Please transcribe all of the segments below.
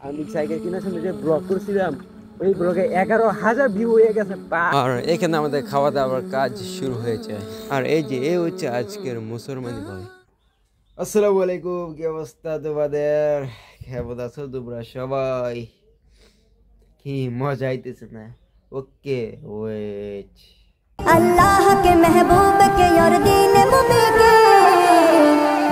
আমি সাইকেল কেনার সময় যে ব্লগ করছিলাম ওই ব্লগে 11,000 ভিউ হয়ে গেছে। আর এখানে আমাদের খাওয়া দাওয়ার কাজ শুরু হয়েছে। আর এই যে এ হচ্ছে আজকের মুসলমানি ভাই। আসসালামু আলাইকুম, কি অবস্থা তোমাদের? কেমন আছো তোমরা সবাই? কি মজা আইতেছে না? Okay wait. अल्लाह के महबूब के और दीन मुबी के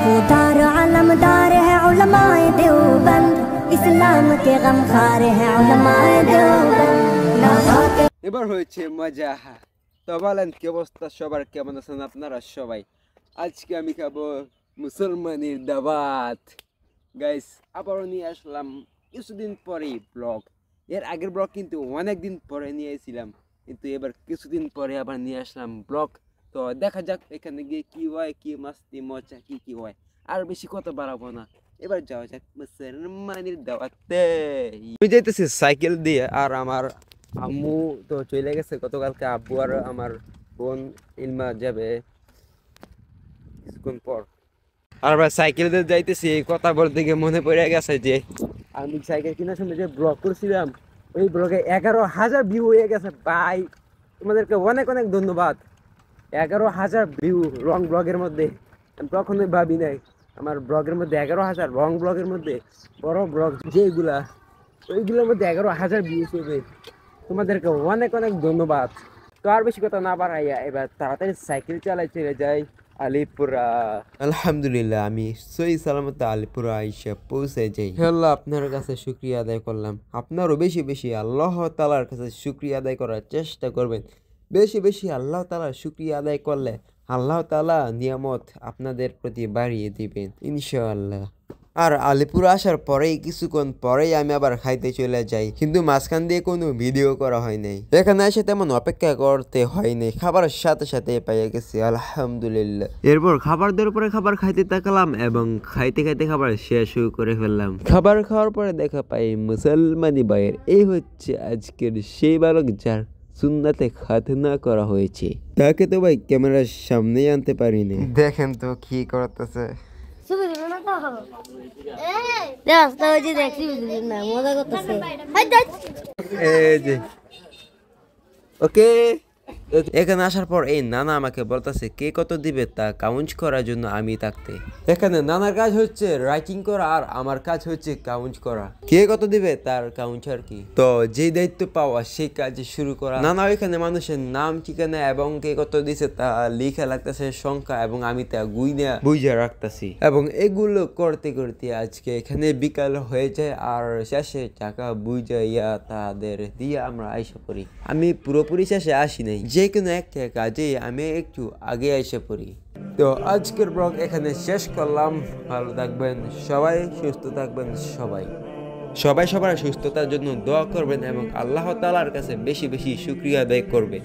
वो दार आलमदार है उलमाए देवबंद इस्लाम के गमखार है उलमाए देवबंद। এবার হয়েছে মজা। তো বলেন কি অবস্থা সবার, কেমন আছেন আপনারা সবাই? আজকে আমি খাবো মুসলমানের দাওয়াত। গাইস আবারও নিয়ে আসলাম কিছুদিন পরেই ব্লগ। এর আগের ব্লগ কিন্তু অনেক দিন পরে নিয়েছিলাম, কিন্তু এবার কিছুদিন পরে আবার নিয়ে আসলাম ব্লগ। তো দেখা যাক এখানে গিয়ে কি হয়, কি মাস্তি মজা কি হয়। আর বেশি কথা বাড়াবো না, এবার যাওয়া যাক মুসলমানের দাওয়াতে। আমি যাইতেছি সাইকেল দিয়ে, আর আমার আম্মু তো চলে গেছে গতকালকে। আব্বু আর আমার বোন ইলমা যাবে কিছুক্ষণ পর। আর আমরা সাইকেল দিয়ে যাইতেছি, এই কথা বলতে গিয়ে মনে পড়ে গেছে যে আমি সাইকেল কেনার সময় যে ব্লগ করছিলাম ওই ব্লগে 11,000 ভিউ হয়ে গেছে ভাই। তোমাদেরকে অনেক অনেক ধন্যবাদ। 11,000 ভিউ রং ব্লগের মধ্যে। আমি কখনোই ভাবি নাই আমার ব্লগের মধ্যে 11,000, রং ব্লগের মধ্যে বড় ব্লগ যেগুলা ওইগুলোর মধ্যে 11,000 ভিউ হবে। তোমাদেরকে অনেক অনেক ধন্যবাদ। তো আর বেশি কথা না বাড়াইয়া এবার তাড়াতাড়ি সাইকেল চালাই চলে যাই আলিপুরা। আলহামদুলিল্লাহ আমি সহি সালামত আলিপুরা আইসা পৌঁছে যাই। আল্লাহ আপনার কাছে শুকরিয়া আদায় করলাম। আপনারও বেশি বেশি আল্লাহ তাআলার কাছে শুকরিয়া আদায় করার চেষ্টা করবেন। বেশি বেশি আল্লাহ তাআলার শুকরিয়া আদায় করলে আল্লাহ তাআলা নিয়ামত আপনাদের প্রতি বাড়িয়ে দিবেন ইনশাআল্লাহ। আর আলিপুর আসার পরেই কিছুক্ষণ পরেই আমি আবার খাইতে চলে যাই, কিন্তু মাঝখান দিয়ে কোনো ভিডিও করা হয় নাই। এখানে এসে তেমন অপেক্ষা করতে হয় নাই, খাবারের সাথে সাথে পেয়ে গেছি আলহামদুলিল্লাহ। এরপর খাবার দেওয়ার পরে খাবার খাইতে তাকালাম এবং খাইতে খাইতে খাবার শেষ করে ফেললাম। খাবার খাওয়ার পরে দেখা পাই মুসলমানি ভাইয়ের এই হচ্ছে আজকের সেই বালক যার সুন্নাতে খাতনা করা হয়েছে। তাকে তো ভাই ক্যামেরার সামনেই আনতে পারিনি। দেখেন তো কি করতেছে। ওকে, এখানে আসার পর এই নানা আমাকে বলতেছে কে কত দিবে তা কাউন্ট করার জন্য আমি থাকতে। এখানে নানার কাজ হচ্ছে রাইটিং করা আর আমার কাজ হচ্ছে কাউন্ট করা, কে কত দিবে তার কাউন্ট আর কি। তো যেই দায়িত্ব পাওয়া সেই কাজ শুরু করা। নানা এখানে মানুষের নাম ঠিকানা এবং কে কত দিছে তা লিখে লাগতেছে সংখ্যা, এবং আমি তা গুইনা বুঝে রাখতেছি। এবং এগুলো করতে করতে আজকে এখানে বিকাল হয়ে যায়, আর শেষে টাকা বুঝাইয়া তাদের দিয়ে আমরা আইসা পড়ি। আমি পুরোপুরি শেষে আসি নাই, যে কোনো একটা কাজে আমি একটু আগে এসে পড়ি। তো আজকের ব্লগ এখানে শেষ করলাম। ভালো থাকবেন সবাই, সুস্থ থাকবেন সবাই। সবাই সবার সুস্থতার জন্য দোয়া করবেন এবং আল্লাহ তাআলার কাছে বেশি বেশি শুকরিয়া আদায় করবেন।